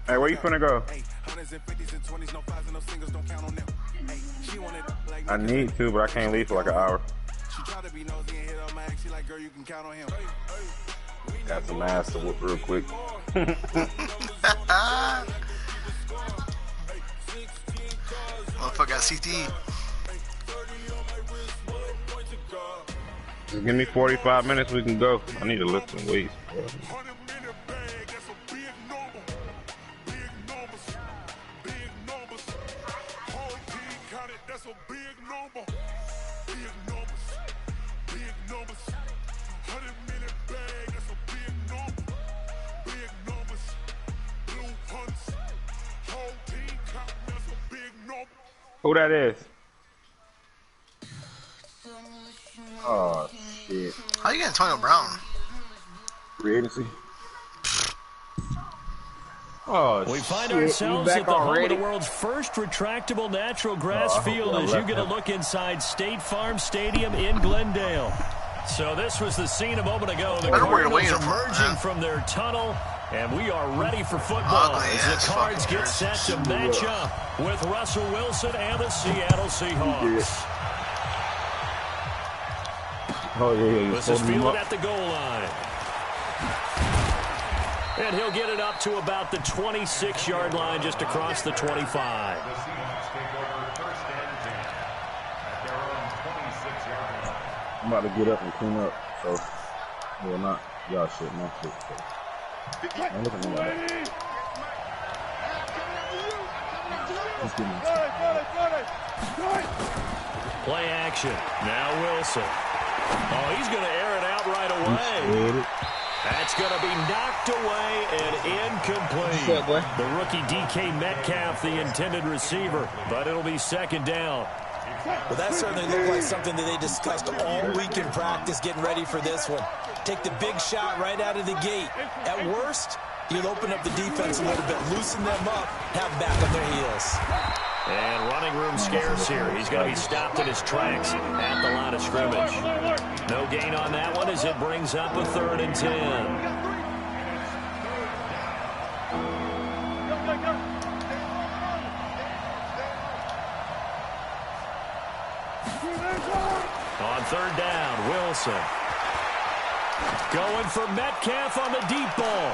Hey, where you finna go? I need to, but I can't leave for like an hour. Got some ass to whoop real quick. Motherfucker got CTE. Just give me 45 minutes, we can go. I need to lift some weights, bro. Who that is? Oh, shit. How you get Antonio Brown? Free agency. Oh, we find ourselves at the home of the world's first retractable natural grass field as you get a look inside State Farm Stadium in Glendale. So this was the scene a moment ago. The Cardinals emerging from their tunnel, and we are ready for football as the Cards get set to match up with Russell Wilson and the Seattle Seahawks. Oh, yeah. This is fielded at the goal line. And he'll get it up to about the 26-yard line, just across the 25. I'm about to get up and clean up, so, well, not y'all shit, my shit. So. Don't look at me like that. Play action. Now Wilson. Oh, he's going to air it out right away. That's going to be knocked away and incomplete. The rookie DK Metcalf, the intended receiver, but it'll be second down. Well, that certainly looked like something that they discussed all week in practice getting ready for this one. Take the big shot right out of the gate. At worst, you'll open up the defense a little bit, loosen them up, have back on their heels. And running room scarce here. He's going to be stopped in his tracks at the line of scrimmage. No gain on that one as it brings up a 3rd and 10. On 3rd down, Wilson. Going for Metcalf on the deep ball.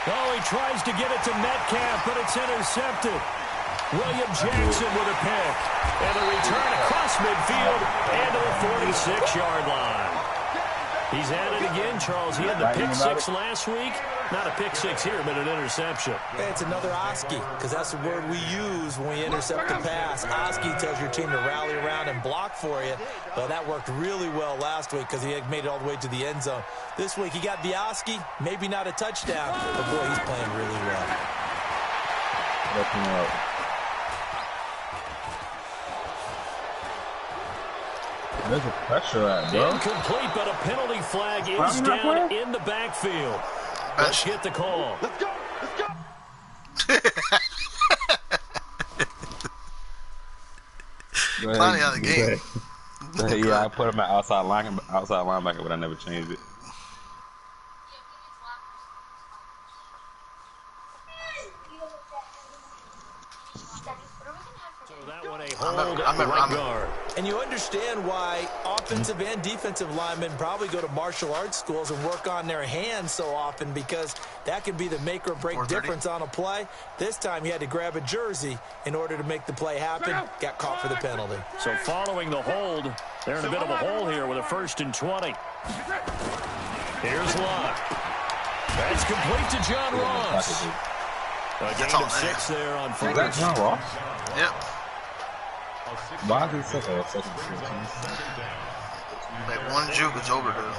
Oh, he tries to get it to Metcalf, but it's intercepted. William Jackson with a pick. And a return across midfield and to the 46-yard line. He's at it again, Charles. He had the pick six last week. Not a pick six here, but an interception. It's another Oski, because that's the word we use when we intercept the pass. Oski tells your team to rally around and block for you. But that worked really well last week because he had made it all the way to the end zone. This week he got the Oski, maybe not a touchdown, but boy, he's playing really well. There's a pressure at, bro. Incomplete, but a penalty flag is down in the backfield. Let's get the call. Let's go. Clowney out of the game. Yeah, I put him at outside linebacker, but I never changed it. And you understand why offensive and defensive linemen probably go to martial arts schools and work on their hands so often, because that can be the make or break difference on a play. This time he had to grab a jersey in order to make the play happen. Got caught for the penalty. So following the hold, they're in a bit of a hole here with a 1st and 20. Here's Locke. That's complete to John Ross. A gain of 6 there on 1st. Is that John Ross? Yep. Why is he such a second? Like one juke is over there.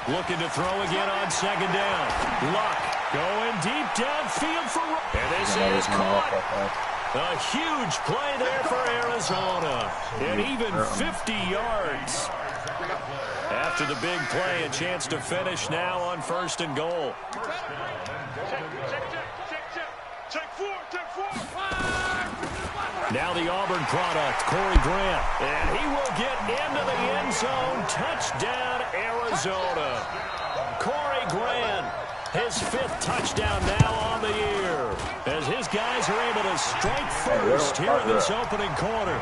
Looking to throw again on 2nd down. Luck going deep downfield for... And this is caught. A huge play there for Arizona. And even 50 yards. After the big play, a chance to finish now on 1st and goal. Now the Auburn product, Corey Grant. And he will get into the end zone. Touchdown, Arizona. Corey Grant, his 5th touchdown now on the year, as his guys are able to strike first here in this opening quarter.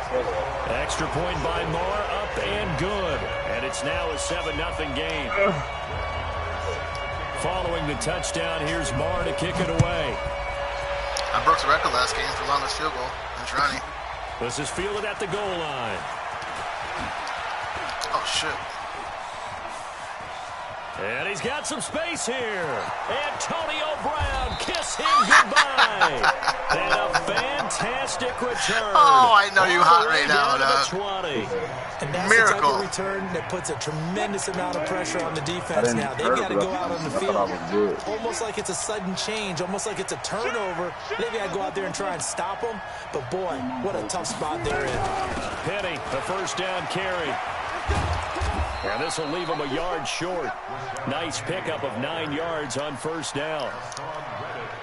Extra point by Moore, up and good. And it's now a 7-0 game. Following the touchdown, here's Moore to kick it away. I broke the record last game for longest field goal. That's Ronnie. This is fielded at the goal line. Oh, shit. And he's got some space here. Antonio Brown, kiss him goodbye. And a fantastic return. Oh, I know you hot right now, dog. And that's Miracle. the type of return that puts a tremendous amount of pressure on the defense now. They've got to go out on the field almost like it's a sudden change, almost like it's a turnover. They've got to go out there and try and stop them. But, boy, what a tough spot they're in. Penny, the first down carry. And this will leave him a yard short. Nice pickup of 9 yards on first down.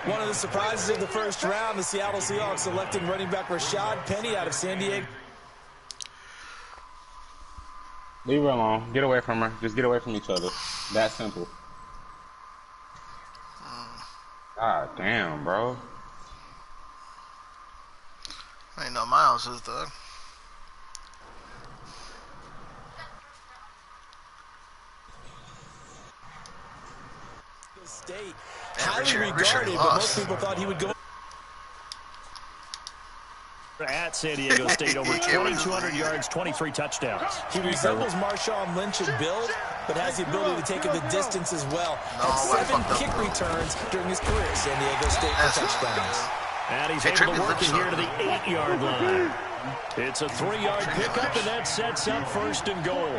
One of the surprises of the first round, the Seattle Seahawks selecting running back Rashad Penny out of San Diego. Leave her alone. Get away from her. Just get away from each other. That simple. God damn, bro. I ain't no Miles is the. State, Yeah, highly regarded, Richard but lost. most people thought he would go. At San Diego State, over 2,200 yards, 23 touchdowns. He resembles Marshawn Lynch in build, but has the ability to take it the distance as well. No, Had 7 I fucked kick up. returns during his career at San Diego State for touchdowns. And he's Hey, able to Trippy work it Lynch, here to the 8-yard line. It's a 3-yard pickup, and that sets up first and goal.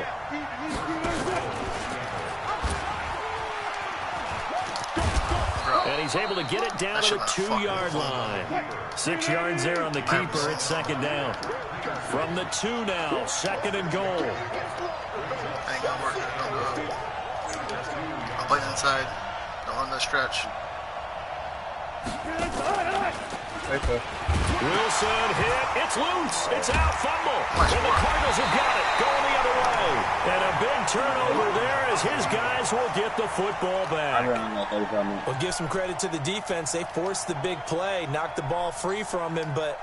And he's able to get it down to the 2-yard line. 6 yards there on the keeper. It's second down. From the 2 now, second and goal. Ain't gonna work. Don't go. I'll play inside. Don't run that stretch. Wilson hit. It's loose. It's out. Fumble. And the Cardinals have got it. Going the other way. And a big turnover there as his guys will get the football back. Well, give some credit to the defense. They forced the big play, knocked the ball free from him, but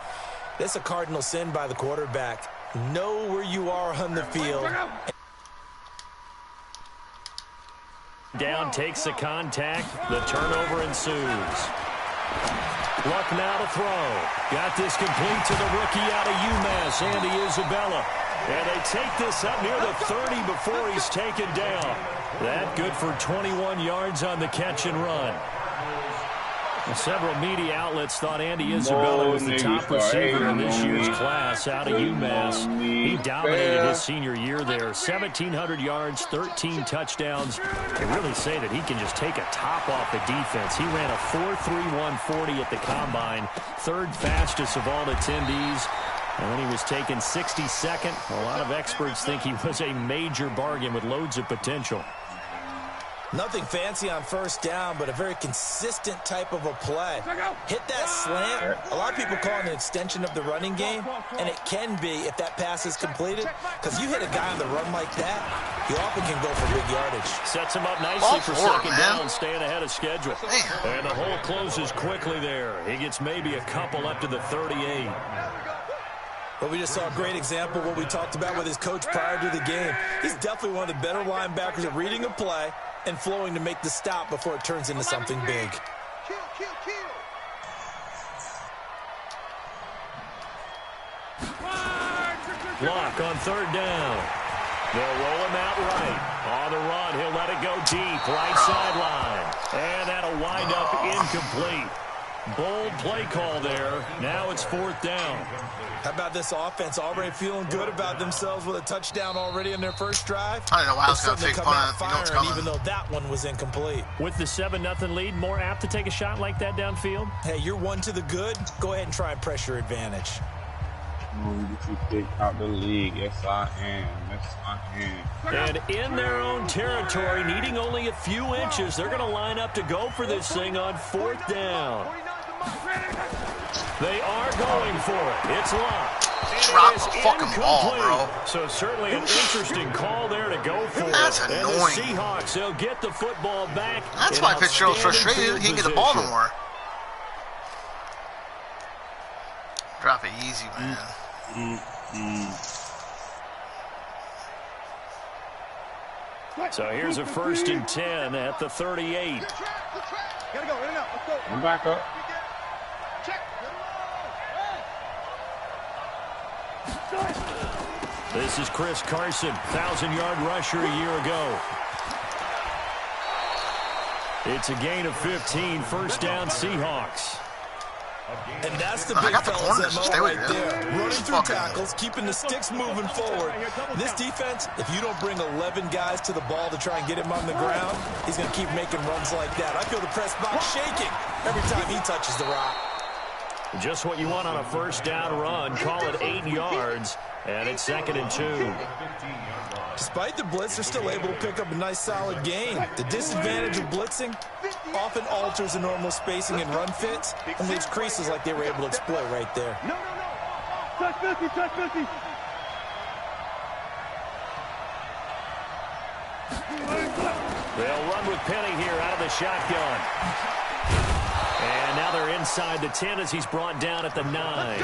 that's a cardinal sin by the quarterback. Know where you are on the field. Down takes the contact. The turnover ensues. Luck now to throw. Got this complete to the rookie out of UMass, Andy Isabella. And they take this up near the 30 before he's taken down. That good for 21 yards on the catch and run. Several media outlets thought Andy Isabella was the top receiver in this year's class out of UMass. He dominated his senior year there. 1,700 yards, 13 touchdowns. They really say that he can just take a top off the defense. He ran a 4.31 40 at the combine, 3rd fastest of all attendees. And when he was taken 62nd, a lot of experts think he was a major bargain with loads of potential. Nothing fancy on first down, but a very consistent type of a play. Hit that slant. A lot of people call it an extension of the running game, and it can be if that pass is completed, because you hit a guy on the run like that, you often can go for big yardage. Sets him up nicely for second down, staying ahead of schedule. And the hole closes quickly there. He gets maybe a couple up to the 38. But we just saw a great example of what we talked about with his coach prior to the game. He's definitely one of the better linebackers at reading a play and flowing to make the stop before it turns into something big. Block on third down. They'll roll him out right. On the run, he'll let it go deep, right sideline. And that'll wind up incomplete. Bold play call there. Now it's 4th down. How about this offense already feeling good about themselves with a touchdown already in their first drive? I don't know why I was going to They're fake come out punt. You know what's firing, coming. even though that one was incomplete. With the 7-0 lead, more apt to take a shot like that downfield? Hey, you're one to the good. Go ahead and try and press your advantage. Get you kicked out the league. Yes, I am. Yes, I am. And in their own territory, needing only a few inches, they're going to line up to go for this thing on 4th down. They are going for it. It's locked. Drop the fucking ball, bro. So certainly an interesting call there to go for. That's it. annoying. And the Seahawks, they'll get the football back. That's why Fitzgerald's frustrated. He can't get the ball no more. Drop it easy, man. So here's a 1st and 10 at the 38. Gotta go, in and out. Let's go. I'm back up. This is Chris Carson, 1,000-yard rusher a year ago. It's a gain of 15, 1st down Seahawks. And that's the big fellas MO right there. Running through tackles, keeping the sticks moving forward. This defense, if you don't bring 11 guys to the ball to try and get him on the ground, he's going to keep making runs like that. I feel the press box shaking every time he touches the rock. Just what you want on a 1st down run. Call it 8 yards, and it's 2nd and 2. Despite the blitz, they're still able to pick up a nice solid gain. The disadvantage of blitzing often alters the normal spacing and run fits and leaves creases like they were able to exploit right there. No. Touch 50, touch 50. They'll run with Penny here out of the shotgun. And now they're inside the 10 as he's brought down at the 9.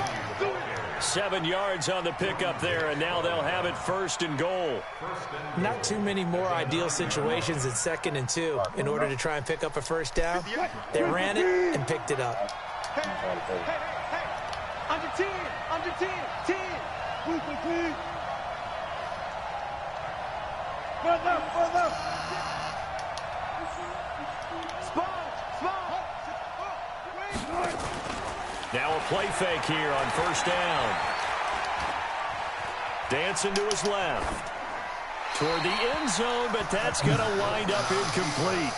7 yards on the pickup there, and now they'll have it 1st and goal. Not too many more ideal situations in 2nd and 2 in order to try and pick up a 1st down. They ran it and picked it up. Hey. Under 10. 10. Move, please. Front left. Spot. Now a play fake here on 1st down. Dancing to his left. Toward the end zone, but that's going to wind up incomplete.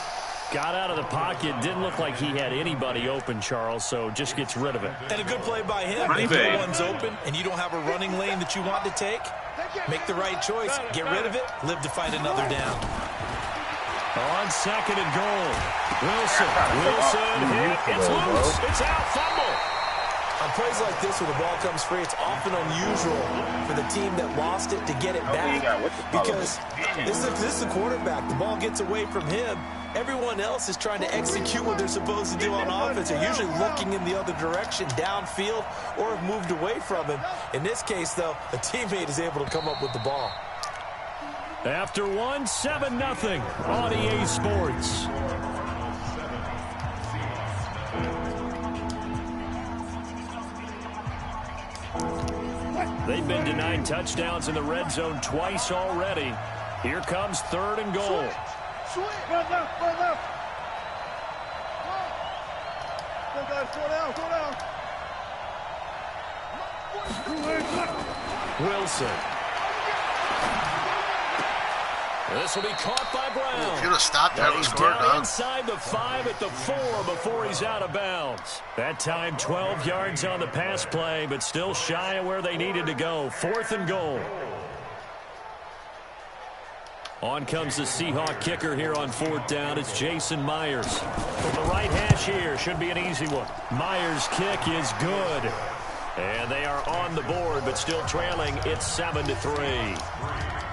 Got out of the pocket. Didn't look like he had anybody open, Charles, so just gets rid of it. And a good play by him. If the one's open and you don't have a running lane that you want to take, make the right choice. Get rid of it. Live to fight another down. On 2nd and goal. Wilson hit. It's loose. It's out. Fumble. On plays like this where the ball comes free, it's often unusual for the team that lost it to get it back because this is the quarterback. The ball gets away from him. Everyone else is trying to execute what they're supposed to do on offense. They're usually looking in the other direction, downfield, or have moved away from him. In this case, though, a teammate is able to come up with the ball. After 7-0 on EA Sports. They've been denied touchdowns in the red zone twice already. Here comes 3rd and goal. Front left. Go, guys, go down. Wilson. This will be caught by Brown. If you'd have stopped that, He's scored, down dog. inside the 5 at the 4 before he's out of bounds. That time 12 yards on the pass play, but still shy of where they needed to go. 4th and goal. On comes the Seahawk kicker here on 4th down. It's Jason Myers. From the right hash here, should be an easy one. Myers' kick is good. And they are on the board, but still trailing. It's 7-3.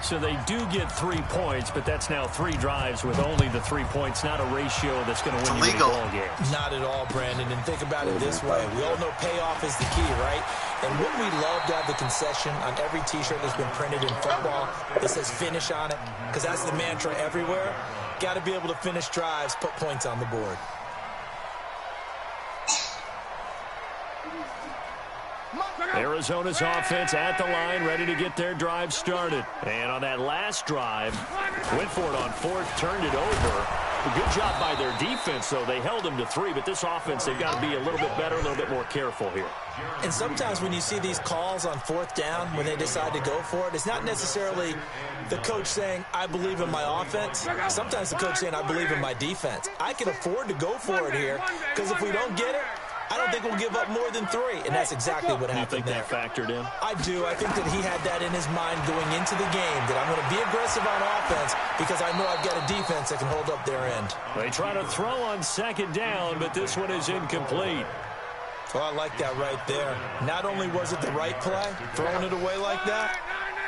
So they do get 3 points, but that's now 3 drives with only the 3 points, not a ratio that's going to win you any ball games. Not at all, Brandon. And think about it this way. We all know payoff is the key, right? And wouldn't we love to have the concession on every T-shirt that's been printed in football that says finish on it? Because that's the mantra everywhere. Got to be able to finish drives, put points on the board. Arizona's offense at the line, ready to get their drive started. And on that last drive, went for it on 4th, turned it over. A good job by their defense, though. They held them to 3, but this offense, they've got to be a little bit better, a little bit more careful here. And sometimes when you see these calls on 4th down, when they decide to go for it, it's not necessarily the coach saying, I believe in my offense. Sometimes the coach saying, I believe in my defense. I can afford to go for it here, because if we don't get it, I don't think we'll give up more than 3, and that's exactly what happened there. You think that factored in? I do. I think that he had that in his mind going into the game, that I'm going to be aggressive on offense because I know I've got a defense that can hold up their end. They try to throw on 2nd down, but this one is incomplete. Oh, I like that right there. Not only was it the right play, throwing it away like that,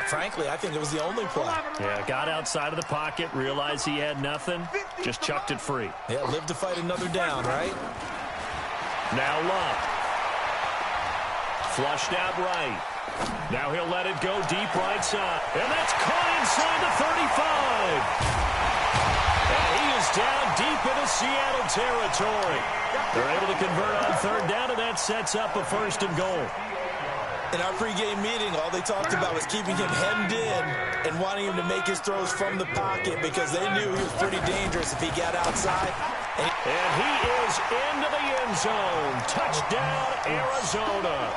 frankly, I think it was the only play. Yeah, got outside of the pocket, realized he had nothing, just chucked it free. Yeah, live to fight another down, right? Now Love. Flushed out right. Now he'll let it go deep right side. And that's caught inside the 35. And he is down deep into Seattle territory. They're able to convert on third down, and that sets up a 1st and goal. In our pregame meeting, all they talked about was keeping him hemmed in and wanting him to make his throws from the pocket because they knew he was pretty dangerous if he got outside. And he is into the end zone. Touchdown, Arizona.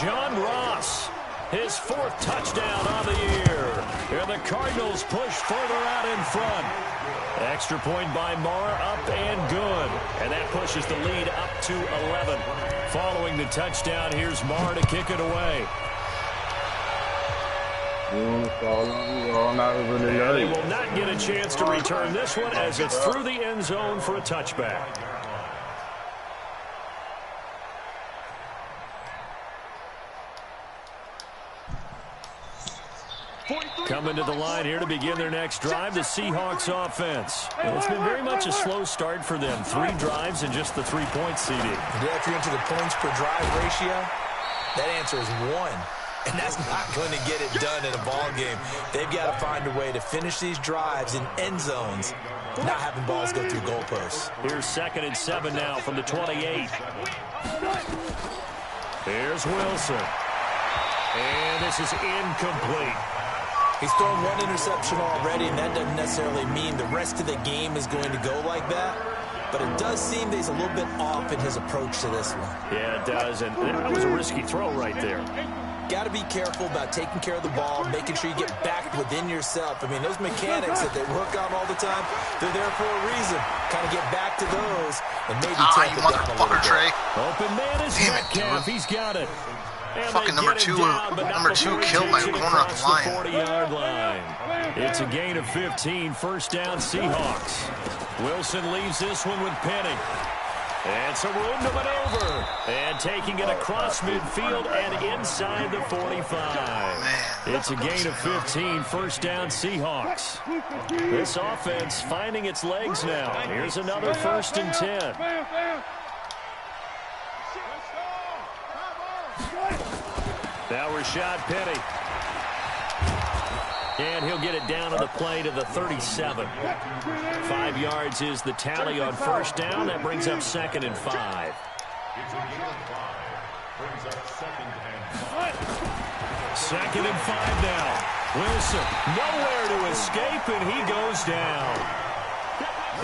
John Ross, his 4th touchdown on the year. And the Cardinals push further out in front. Extra point by Marr, up and good. And that pushes the lead up to 11. Following the touchdown, here's Marr to kick it away. And they will not get a chance to return this one as it's through the end zone for a touchback. Coming to the line here to begin their next drive, the Seahawks offense. Well, it's been very much a slow start for them. 3 drives and just the 3-point CD. Yeah, if you're into the points per drive ratio, that answer is 1. And that's not going to get it done in a ball game. They've got to find a way to finish these drives in end zones, not having balls go through goalposts. Here's 2nd and 7 now from the 28. Here's Wilson. And this is incomplete. He's thrown 1 interception already, and that doesn't necessarily mean the rest of the game is going to go like that. But it does seem that he's a little bit off in his approach to this one. Yeah, it does, and that was a risky throw right there. Got to be careful about taking care of the ball, making sure you get back within yourself. I mean, those mechanics that they work on all the time, they're there for a reason. Kind of get back to those and maybe take it down a little bit. Trey. Open man is Metcalf. He's got it. And fucking number two killed my corner up the line. 40-yard line. It's a gain of 15, 1st down Seahawks. Wilson leaves this one with Penny. And some room to maneuver. And taking it across midfield and inside the 45. It's a gain of 15, 1st down Seahawks. This offense finding its legs now. Here's another 1st and 10. Now Rashad Penny. And he'll get it down on the play to the 37. 5 yards is the tally on 1st down. That brings up 2nd and 5. 2nd and 5 now. Wilson nowhere to escape, and he goes down.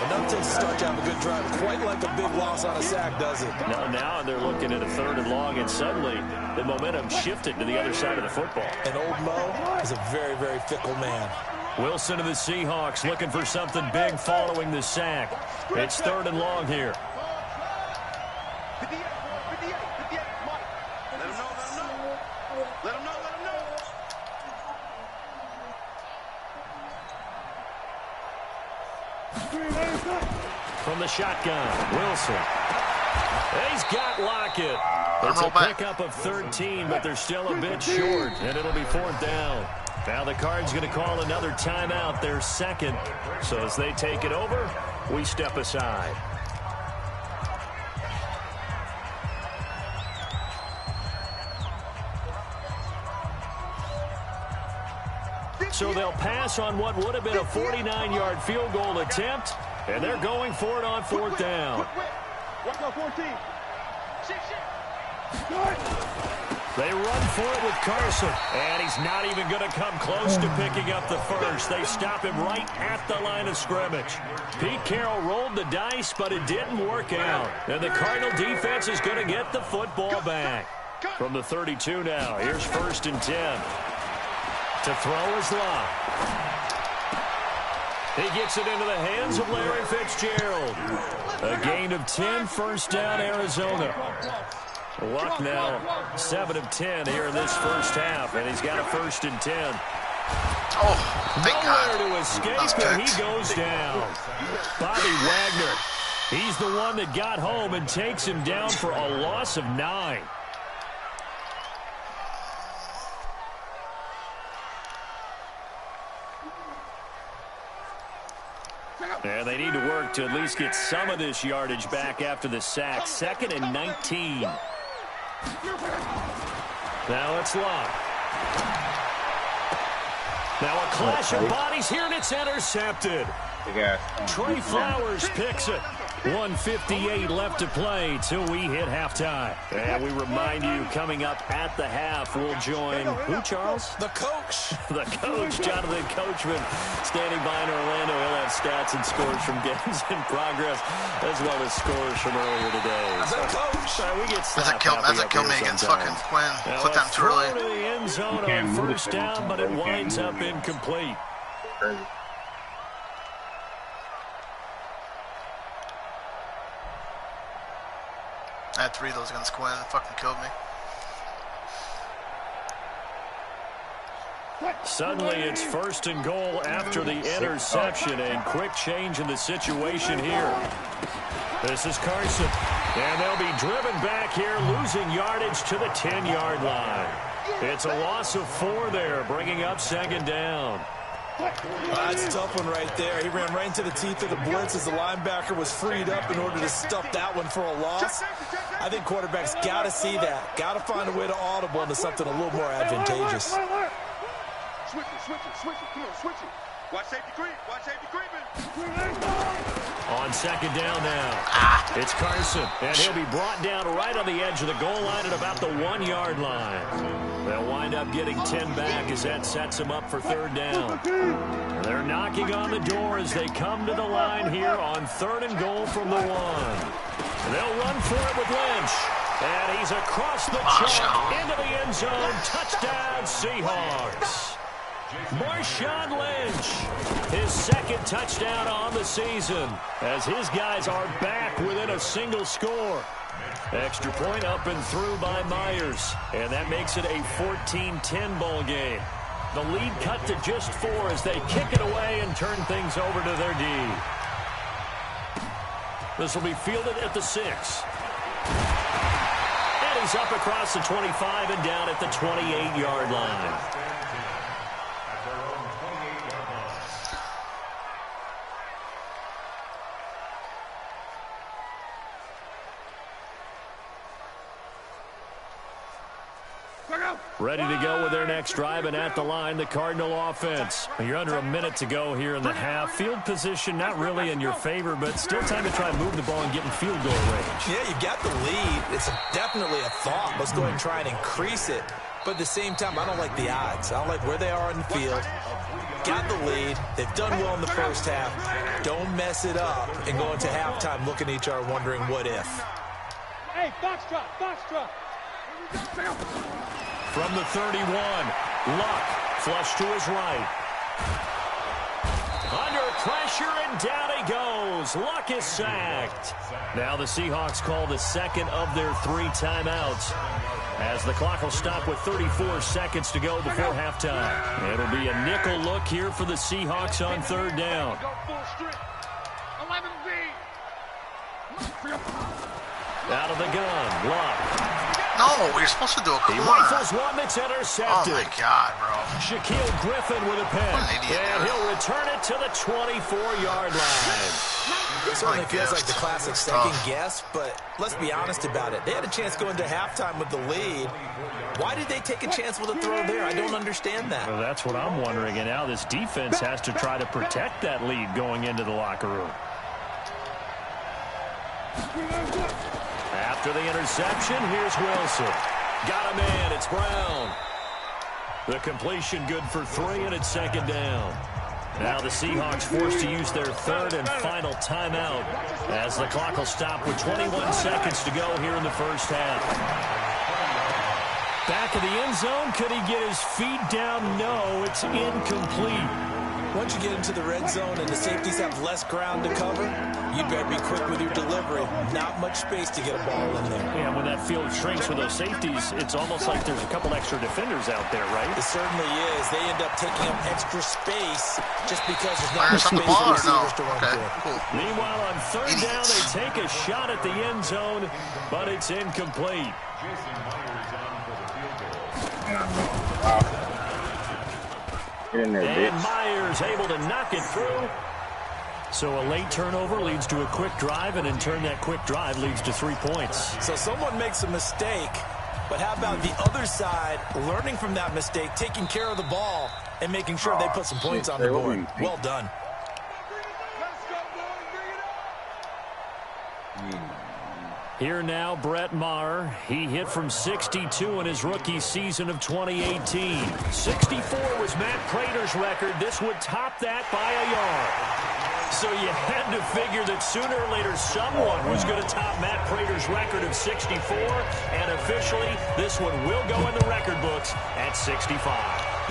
Enough to start to have a good drive. Quite like a big loss on a sack, does it? Now they're looking at a 3rd and long, and suddenly the momentum shifted to the other side of the football. And old Mo is a very, very fickle man. Wilson of the Seahawks looking for something big following the sack. It's 3rd and long here. From the shotgun, Wilson. He's got Lockett. It's a pickup of 13, but they're still a bit short, and it'll be 4th down. Now the Cards going to call another timeout, their 2nd. So as they take it over, we step aside. So they'll pass on what would have been a 49-yard field goal attempt, and they're going for it on 4th down. They run for it with Carson, and he's not even going to come close to picking up the 1st. They stop him right at the line of scrimmage. Pete Carroll rolled the dice, but it didn't work out. And the Cardinal defense is going to get the football back. From the 32 now, here's 1st and 10. To throw is Locke. He gets it into the hands of Larry Fitzgerald. A gain of 10, 1st down Arizona. Luck now 7 of 10 here in this 1st half, and he's got a 1st and 10. Oh, thank God. Nowhere to escape, and he goes down. Bobby Wagner He's the one that got home and takes him down for a loss of 9. And they need to work to at least get some of this yardage back after the sack. 2nd and 19. Now it's Locke. Now a clash of bodies here, and it's intercepted. Trey Flowers picks it. 1:58 left to play till we hit halftime. And we remind you, coming up at the half, we'll join who, Charles? The coach. The coach, Jonathan Coachman, standing by in Orlando. He'll have stats and scores from games in progress, as well as scores from earlier today. The coach. We get that's a kill me against fucking Quinn. Put them too early. To the end zone on first down, but it winds up incomplete. Crazy. I had 3 of those against Quinn. Fucking killed me. Suddenly it's 1st and goal after the interception. And quick change in the situation here. This is Carson. And they'll be driven back here, losing yardage to the 10-yard line. It's a loss of 4 there, bringing up 2nd down. That's a tough one right there. He ran right into the teeth of the blitz as the linebacker was freed up in order to stuff that one for a loss. I think quarterbacks got to see that. Got to find a way to audible into something a little more advantageous. Switch it. Come on, switch it. Watch safety creep. Watch safety creeping. On 2nd down now, it's Carson, and he'll be brought down right on the edge of the goal line at about the 1-yard line. They'll wind up getting 10 back as that sets him up for 3rd down. They're knocking on the door as they come to the line here on 3rd and goal from the 1. They'll run for it with Lynch, and he's across the chalk into the end zone. Touchdown, Seahawks. Marshawn Lynch, his 2nd touchdown on the season, as his guys are back within a single score. Extra point up and through by Myers, and that makes it a 14-10 ball game. The lead cut to just 4 as they kick it away and turn things over to their D. This will be fielded at the 6. And he's up across the 25 and down at the 28-yard line. Ready to go with their next drive, and at the line, the Cardinal offense. You're under a minute to go here in the half. Field position not really in your favor, but still time to try and move the ball and get in field goal range. Yeah, you've got the lead. It's definitely a thought. Let's go ahead and try and increase it. But at the same time, I don't like the odds. I don't like where they are in the field. Got the lead. They've done well in the first half. Don't mess it up and go into halftime looking at each other wondering what if. Hey, box drop. From the 31, Luck, flush to his right. Under pressure, and down he goes. Luck is sacked. Now the Seahawks call the 2nd of their 3 timeouts, as the clock will stop with 34 seconds to go before halftime. It'll be a nickel look here for the Seahawks on 3rd down. Out of the gun, Luck. No, you're supposed to do a He corner. rifles one that's intercepted. Oh, my God, bro. Shaquille Griffin with a pick. And he'll return it to the 24-yard line. It certainly feels like the classic second guess, but let's be honest about it. They had a chance going to halftime with the lead. Why did they take a chance with a throw there? I don't understand that. Well, that's what I'm wondering. And now this defense has to try to protect that lead going into the locker room. After the interception, here's Wilson. Got a man, it's Brown. The completion good for 3, and it's 2nd down. Now the Seahawks forced to use their 3rd and final timeout, as the clock will stop with 21 seconds to go here in the first half. Back back of the end zone. Could he get his feet down? No, it's incomplete. Once you get into the red zone and the safeties have less ground to cover, you'd better be quick with your delivery. Not much space to get a ball in there. Yeah, when that field shrinks with those safeties, it's almost like there's a couple extra defenders out there, right? It certainly is. They end up taking up extra space just because there's not much Fires on the space ball for or no? receivers to run Okay, through. cool. Meanwhile, on third down, they take a shot at the end zone, but it's incomplete. Get in there, And bitch. Myers able to knock it through. So a late turnover leads to a quick drive, and in turn, that quick drive leads to 3 points. So someone makes a mistake, but how about the other side learning from that mistake, taking care of the ball, and making sure they put some points on the board? Well done. Here now, Brett Maher. He hit from 62 in his rookie season of 2018. 64 was Matt Prater's record. This would top that by a yard. So you had to figure that sooner or later someone was going to top Matt Prater's record of 64, and officially this one will go in the record books at 65.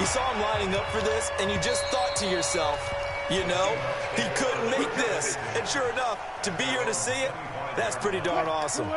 You saw him lining up for this, and you just thought to yourself, you know, he couldn't make this. And sure enough, to be here to see it, that's pretty darn awesome.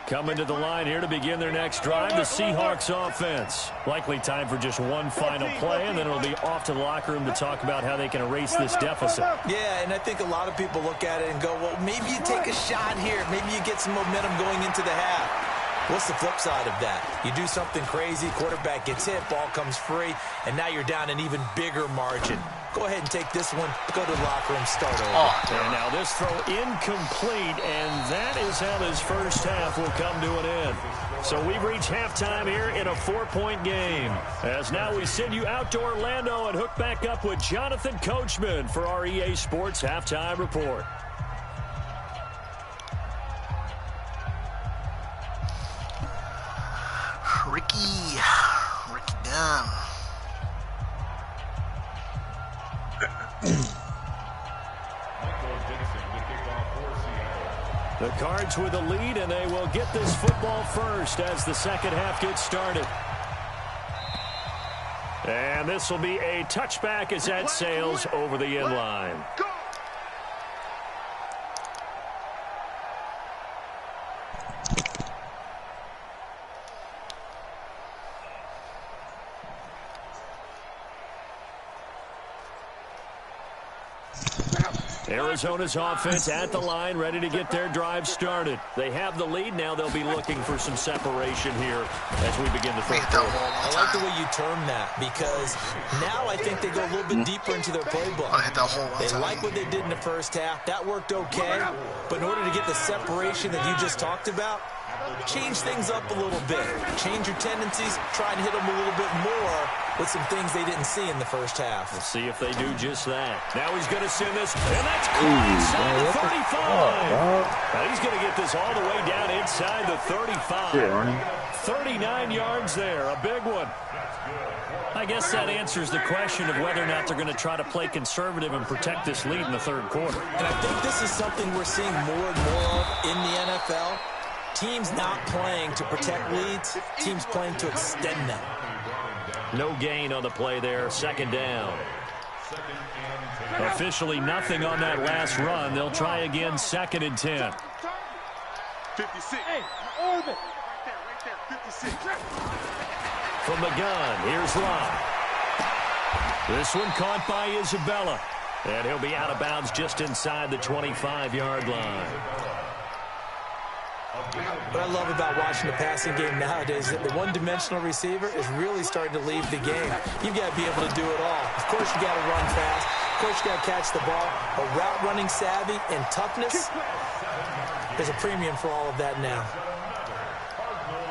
Coming to the line here to begin their next drive, the Seahawks offense. Likely time for just one final play, and then it'll be off to the locker room to talk about how they can erase this deficit. Yeah, and I think a lot of people look at it and go, well, maybe you take a shot here. Maybe you get some momentum going into the half. What's the flip side of that? You do something crazy, quarterback gets hit, ball comes free, and now you're down an even bigger margin. Go ahead and take this one, go to the locker room, start over. And now this throw incomplete, and that is how this first half will come to an end. So we've reached halftime here in a 4-point game. As now we send you out to Orlando and hook back up with Jonathan Coachman for our EA Sports Halftime Report. Ricky Dunn. The Cards with a lead, and they will get this football first as the second half gets started. And this will be a touchback as that sails over the end line. Arizona's offense at the line, ready to get their drive started. They have the lead. Now they'll be looking for some separation here as we begin the third quarter. I like the way you term that, because now I think they go a little bit deeper into their playbook. They like what they did in the first half. That worked okay. But in order to get the separation that you just talked about, change things up a little bit. Change your tendencies. Try and hit them a little bit more with some things they didn't see in the first half. We'll see if they do just that. Now he's going to send this, and that's caught inside the 35. Now he's going to get this all the way down inside the 35. 39 yards there, a big one. I guess that answers the question of whether or not they're going to try to play conservative and protect this lead in the third quarter. And I think this is something we're seeing more and more of in the NFL. Teams not playing to protect leads, teams playing to extend them. No gain on the play there, second down. Officially nothing on that last run. They'll try again, 2nd and 10. 56. Hey, orbit. Right there, 56. From the gun, here's Locke. This one caught by Isabella. And he'll be out of bounds just inside the 25-yard line. What I love about watching the passing game nowadays is that the one-dimensional receiver is really starting to leave the game. You've got to be able to do it all. Of course, you got to run fast. Of course, you got to catch the ball. But route running savvy and toughness, there's a premium for all of that now.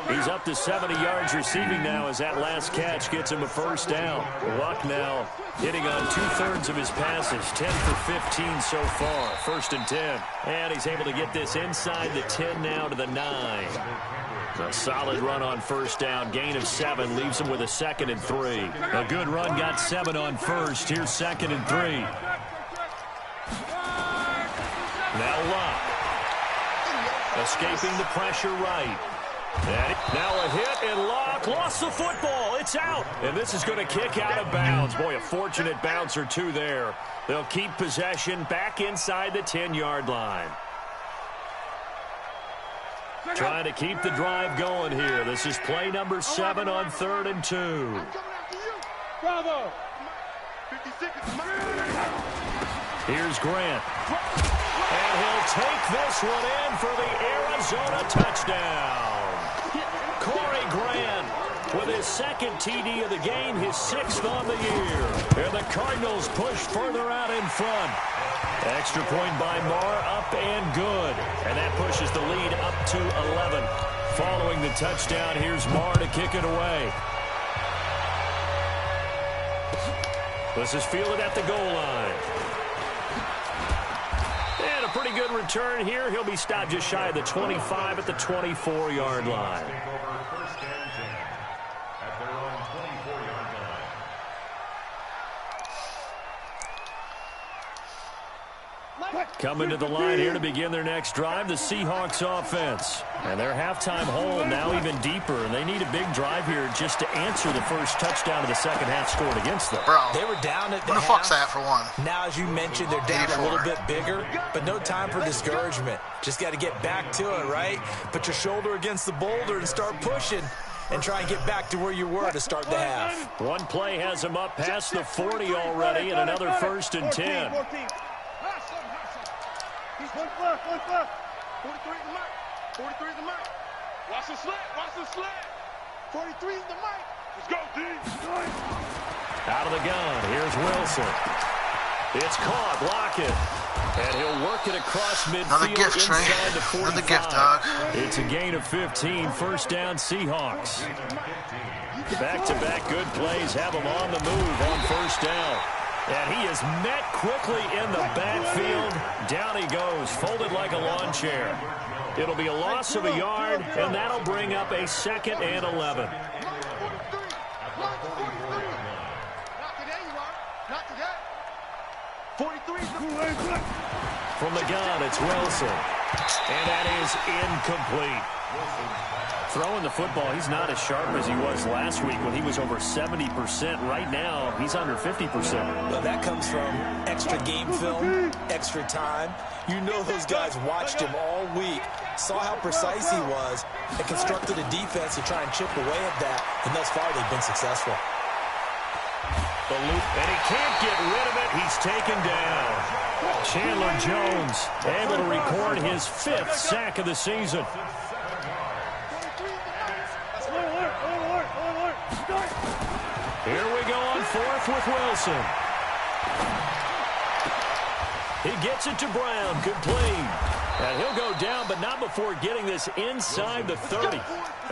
He's up to 70 yards receiving now as that last catch gets him a first down. Luck now hitting on 2/3 of his passes, 10 for 15 so far. 1st and 10. And he's able to get this inside the 10 now to the 9. A solid run on first down. Gain of 7 leaves him with a 2nd and 3. A good run got 7 on first. Here's 2nd and 3. Now Luck. Escaping the pressure right. And now a hit and Locke lost the football. It's out. And this is going to kick out of bounds. Boy, a fortunate bounce or two there. They'll keep possession back inside the 10-yard line. Trying to keep the drive going here. This is play number 7 on 3rd and 2. Bravo. Here's Grant. And he'll take this one in for the Arizona touchdown. Corey Grant with his second TD of the game, his 6th on the year. And the Cardinals push further out in front. Extra point by Marr, up and good. And that pushes the lead up to 11. Following the touchdown, here's Marr to kick it away. This is fielded at the goal line. And a pretty good return here. He'll be stopped just shy of the 25 at the 24-yard line. Coming to the line here to begin their next drive, the Seahawks offense. And their halftime hole now even deeper, and they need a big drive here just to answer the first touchdown of the second half scored against them. Bro, They were down at the who the half. fuck's that for one? Now, as you mentioned, they're down 84. a little bit bigger, but no time for discouragement. Just got to get back to it, right? Put your shoulder against the boulder and start pushing and try and get back to where you were to start the half. One play has them up past the 40 already, and another 1st and 10. He's one left. 43 is the mic. 43 is the mic. Watch the slant. 43 is the mic. Let's go, D. Out of the gun, here's Wilson. It's caught, Lockett. And he'll work it across midfield. Another gift, Trey. Inside the 45. Another gift, dog. It's a gain of 15, 1st down Seahawks. Back-to-back good plays have him on the move on 1st down. And he is met quickly in the backfield. Down he goes, folded like a lawn chair. It'll be a loss of a yard, and that'll bring up a 2nd and 11. From the gun, it's Wilson. And that is incomplete. Throwing the football, he's not as sharp as he was last week when he was over 70%. Right now, he's under 50%. Well, that comes from extra game film, extra time. You know those guys watched him all week, saw how precise he was, and constructed a defense to try and chip away at that. And thus far, they've been successful. The loop, and he can't get rid of it. He's taken down. Chandler Jones able to record his 5th sack of the season. Here we go on 4th with Wilson. He gets it to Brown, complete. And he'll go down, but not before getting this inside the 30.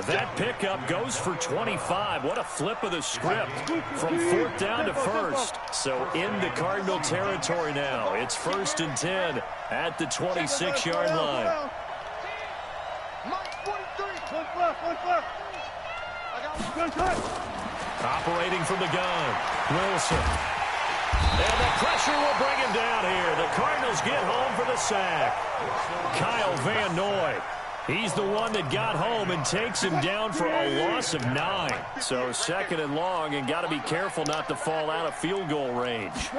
That pickup goes for 25. What a flip of the script from 4th down to 1st. So into Cardinal territory now. It's 1st and 10 at the 26-yard line. Operating from the gun, Wilson. And the pressure will bring him down here. The Cardinals get home for the sack. Kyle Van Noy. He's the one that got home and takes him down for a loss of 9. So 2nd and long, and got to be careful not to fall out of field goal range.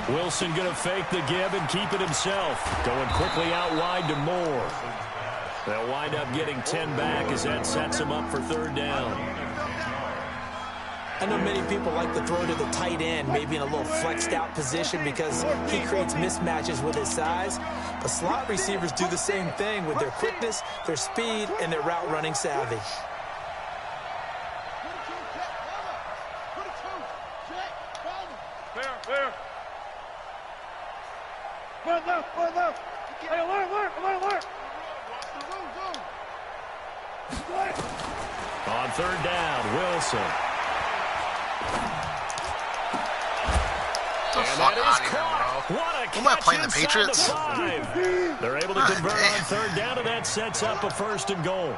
Wilson going to fake the give and keep it himself. Going quickly out wide to Moore. They'll wind up getting 10 back as that sets him up for 3rd down. I know many people like to throw to the tight end, maybe in a little flexed out position because he creates mismatches with his size. But slot receivers do the same thing with their quickness, their speed, and their route running savvy. Fair. One left. Hey, alert. On 3rd down, Wilson. The And fuck that is out of caught. here, bro. What a Who am I catch playing, the inside Patriots? 5. They're able to God convert damn. on 3rd down, and that sets up a 1st and goal.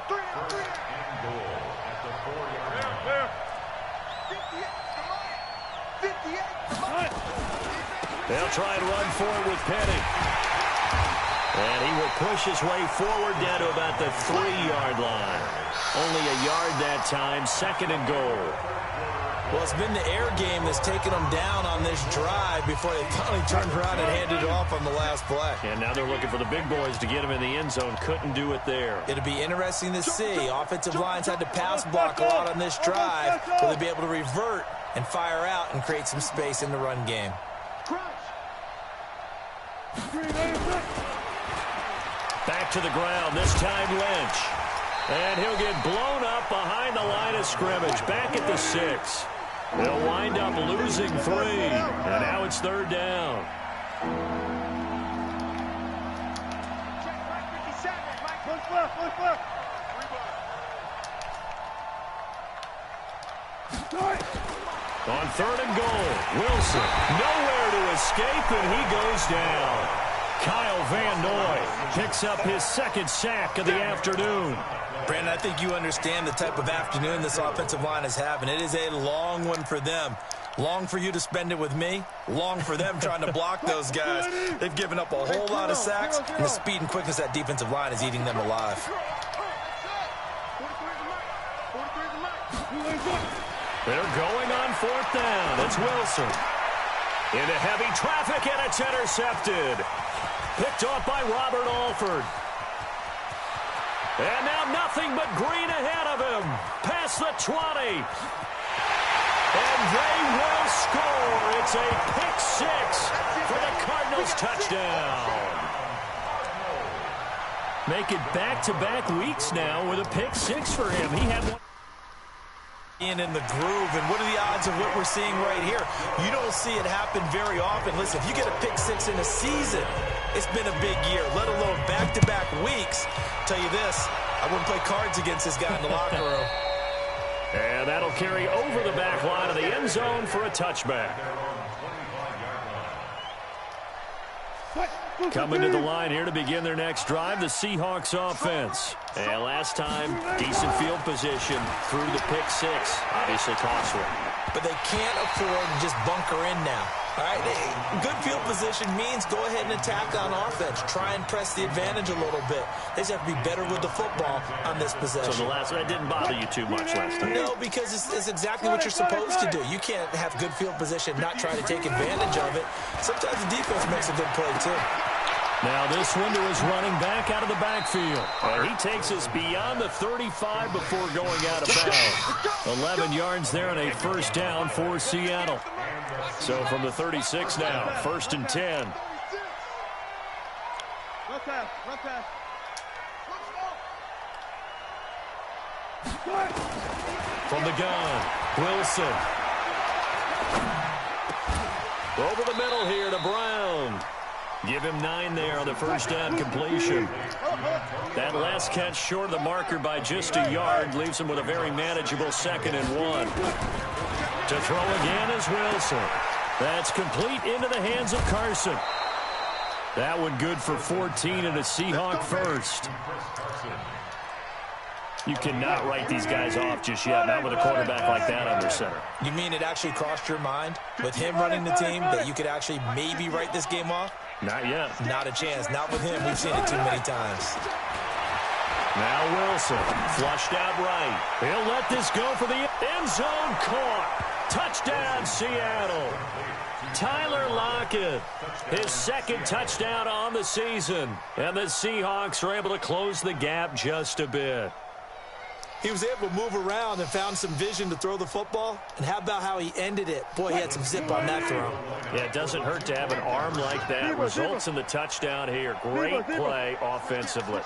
They'll try and run for it with Penny. And he will push his way forward down to about the 3-yard line. Only a yard that time, 2nd and goal. Well, it's been the air game that's taken them down on this drive before they finally turned around and handed it off on the last play. And now they're looking for the big boys to get him in the end zone. Couldn't do it there. It'll be interesting to see. Offensive lines had to pass block a lot on this drive. Will they be able to revert and fire out and create some space in the run game? Back to the ground, this time Lynch. And he'll get blown up behind the line of scrimmage, back at the 6. They'll wind up losing 3, and now it's 3rd down. On 3rd and goal, Wilson nowhere to escape, and he goes down. Kyle Van Noy picks up his 2nd sack of the afternoon. Brandon, I think you understand the type of afternoon this offensive line is having. It is a long one for them. Long for you to spend it with me. Long for them trying to block those guys. They've given up a whole lot of sacks, and the speed and quickness of that defensive line is eating them alive. They're going on 4th down. It's Wilson. Into heavy traffic, and it's intercepted. Picked off by Robert Alford. And now nothing but green ahead of him. Past the 20. And they will score. It's a pick 6 for the Cardinals touchdown. Make it back-to-back weeks now with a pick 6 for him. He had one in the groove, and what are the odds of what we're seeing right here? You don't see it happen very often. Listen, if you get a pick 6 in a season, it's been a big year, let alone back-to-back weeks. Tell you this, I wouldn't play cards against this guy in the locker room. And that'll carry over the back line of the end zone for a touchback. Coming to the line here to begin their next drive, the Seahawks offense. And last time, decent field position through the pick 6. Obviously costly. But they can't afford to just bunker in now. All right, good field position means go ahead and attack on offense. Try and press the advantage a little bit. They just have to be better with the football on this possession. So the last one didn't bother you too much last time? No, because it's exactly what you're supposed to do. You can't have good field position, not try to take advantage of it. Sometimes the defense makes a good play, too. Now this window is running back out of the backfield. And he takes us beyond the 35 before going out of bounds. 11 yards there on a 1st down for Seattle. So from the 36 now, 1st and 10. From the gun, Wilson. Over the middle here to Brown. Give him 9 there on the 1st down completion. That last catch short of the marker by just a yard leaves him with a very manageable 2nd and 1. To throw again is Wilson. That's complete into the hands of Carson. That one good for 14 and a Seahawk 1st. You cannot write these guys off just yet, not with a quarterback like that under center. You mean it actually crossed your mind with him running the team that you could actually maybe write this game off? Not yet. Not a chance. Not with him. We've seen it too many times. Now Wilson, flushed out right. He'll let this go for the end zone. Caught. Touchdown, Seattle. Tyler Lockett, his 2nd touchdown on the season. And the Seahawks are able to close the gap just a bit. He was able to move around and found some vision to throw the football. And how about how he ended it? Boy, he had some zip on that throw. Yeah, it doesn't hurt to have an arm like that. Results in the touchdown here. Great play offensively.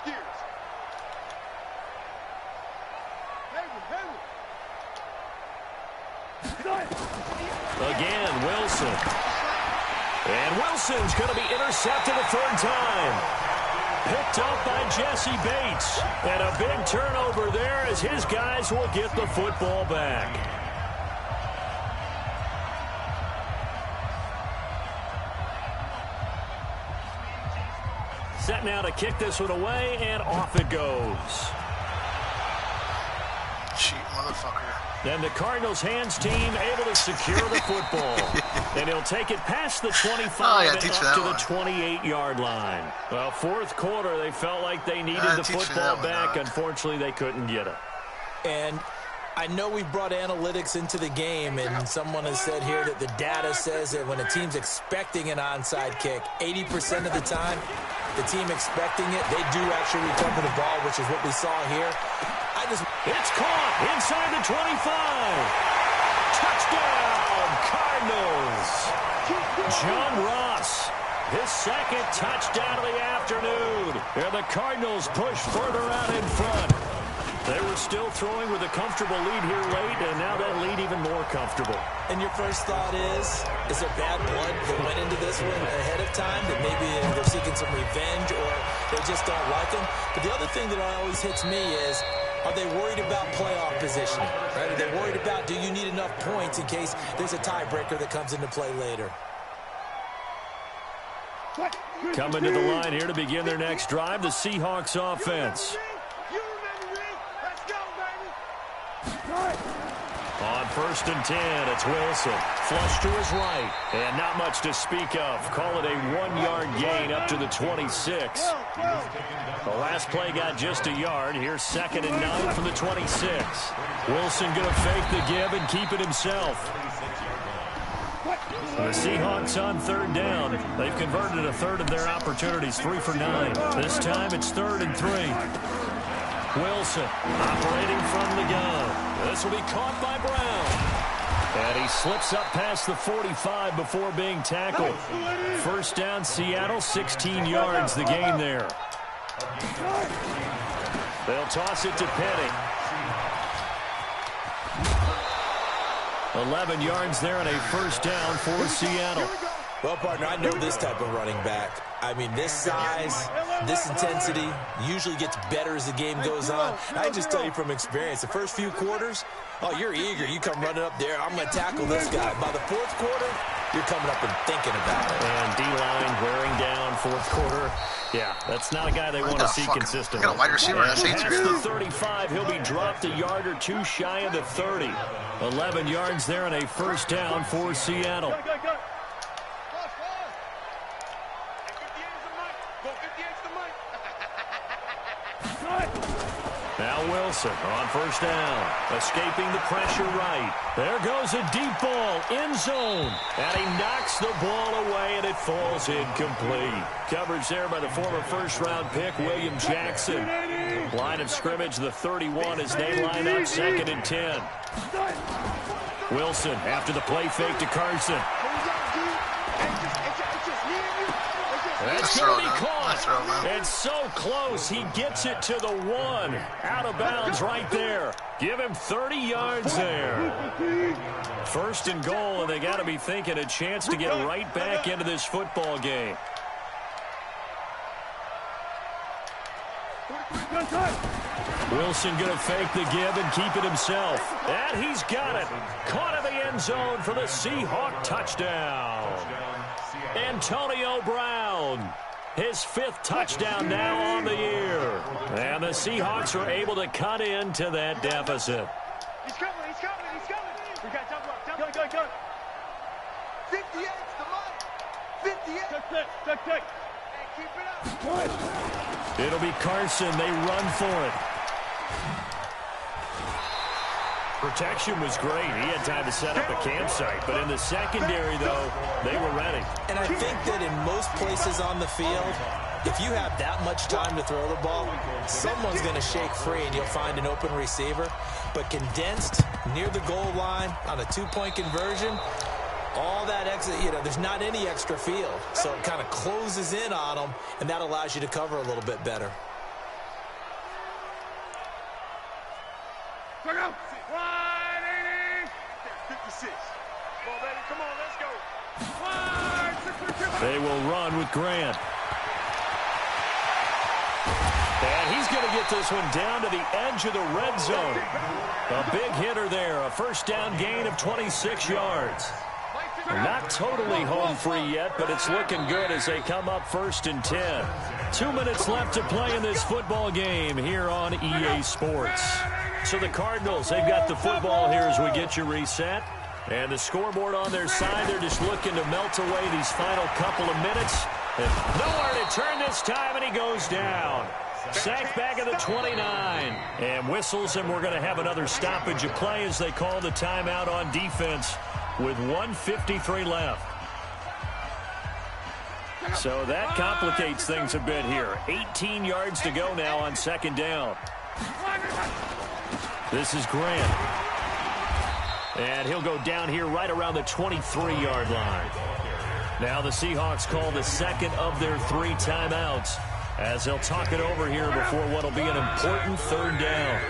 Again, Wilson. And Wilson's going to be intercepted a 3rd time. Picked up by Jesse Bates. And a big turnover there as his guys will get the football back. Set now to kick this one away, and off it goes. Cheat motherfucker. And the Cardinals hands team able to secure the football. And he'll take it past the 25 and up to the 28-yard line. Well, fourth quarter, they felt like they needed the football back. Unfortunately, they couldn't get it. And I know we brought analytics into the game, and someone has said here that the data says that when a team's expecting an onside kick, 80% of the time, the team expecting it, they do actually recover the ball, which is what we saw here. It's caught inside the 25. Touchdown, Cardinals. John Ross, his second touchdown of the afternoon. And the Cardinals push further out in front. They were still throwing with a comfortable lead here late, and now that lead even more comfortable. And your first thought is there bad blood that went into this one ahead of time, that maybe they're seeking some revenge or they just don't like him? But the other thing that always hits me is, are they worried about playoff positioning? Right? Are they worried about, do you need enough points in case there's a tiebreaker that comes into play later? Coming to the line here to begin their next drive, the Seahawks offense. On 1st and 10, it's Wilson. Flush to his right. And not much to speak of. Call it a 1-yard gain up to the 26. The last play got just a yard. Here's 2nd and 9 from the 26. Wilson going to fake the give and keep it himself. The Seahawks on 3rd down. They've converted a third of their opportunities, 3 for 9. This time it's 3rd and 3. Wilson operating from the gun. This will be caught by Brown. And he slips up past the 45 before being tackled. 1st down, Seattle, 16 yards the gain there. They'll toss it to Penny. 11 yards there and a 1st down for Seattle. Well, partner, I know this type of running back. I mean, this size, this intensity usually gets better as the game goes on. I just tell you from experience, the first few quarters, oh, you're eager. You come running up there, I'm going to tackle this guy. By the 4th quarter, you're coming up and thinking about it. And D-line wearing down 4th quarter. Yeah, that's not a guy they want to see consistently. Got a wide receiver in the Saints group. Past the 35, he'll be dropped a yard or two shy of the 30. 11 yards there and a 1st down for Seattle. Now Wilson on 1st down, escaping the pressure right. There goes a deep ball, end zone, and he knocks the ball away, and it falls incomplete. Coverage there by the former 1st-round pick, William Jackson. Line of scrimmage, the 31 as they line up, 2nd and 10. Wilson after the play fake to Carson. That's going to be caught. It's so close. He gets it to the 1. Out of bounds right there. Give him 30 yards there. 1st and goal, and they got to be thinking a chance to get right back into this football game. Wilson going to fake the give and keep it himself. And he's got it. Caught in the end zone for the Seahawk touchdown. Antonio Brown, his 5th touchdown now on the year. And the Seahawks are able to cut into that deficit. He's coming. We got to go. 58's the money. 58. Check. And keep it up. It'll be Carson. They run for it. Protection was great. He had time to set up a campsite. But in the secondary, though, they were ready. And I think that in most places on the field, if you have that much time to throw the ball, someone's going to shake free and you'll find an open receiver. But condensed near the goal line on a 2-point conversion, all that extra, there's not any extra field. So it kind of closes in on them, and that allows you to cover a little bit better. Check out. 180. 56. Come on, baby. Come on, let's go. They will run with Grant. And he's going to get this one down to the edge of the red zone. A big hitter there. A 1st down gain of 26 yards. Not totally home free yet, but it's looking good as they come up 1st and 10. 2 minutes left to play in this football game here on EA Sports. So the Cardinals, they've got the football here as we get you reset. And the scoreboard on their side, they're just looking to melt away these final couple of minutes. And nowhere to turn this time, and he goes down. Sacked back at the 29. And whistles, and we're going to have another stoppage of play as they call the timeout on defense with 1:53 left. So that complicates things a bit here. 18 yards to go now on second down. This is Grant. And he'll go down here right around the 23-yard line. Now the Seahawks call the second of their 3 timeouts as they'll talk it over here before what will be an important third down.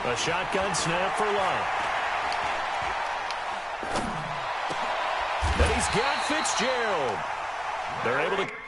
A shotgun snap for Love. But he's got Fitzgerald. They're able to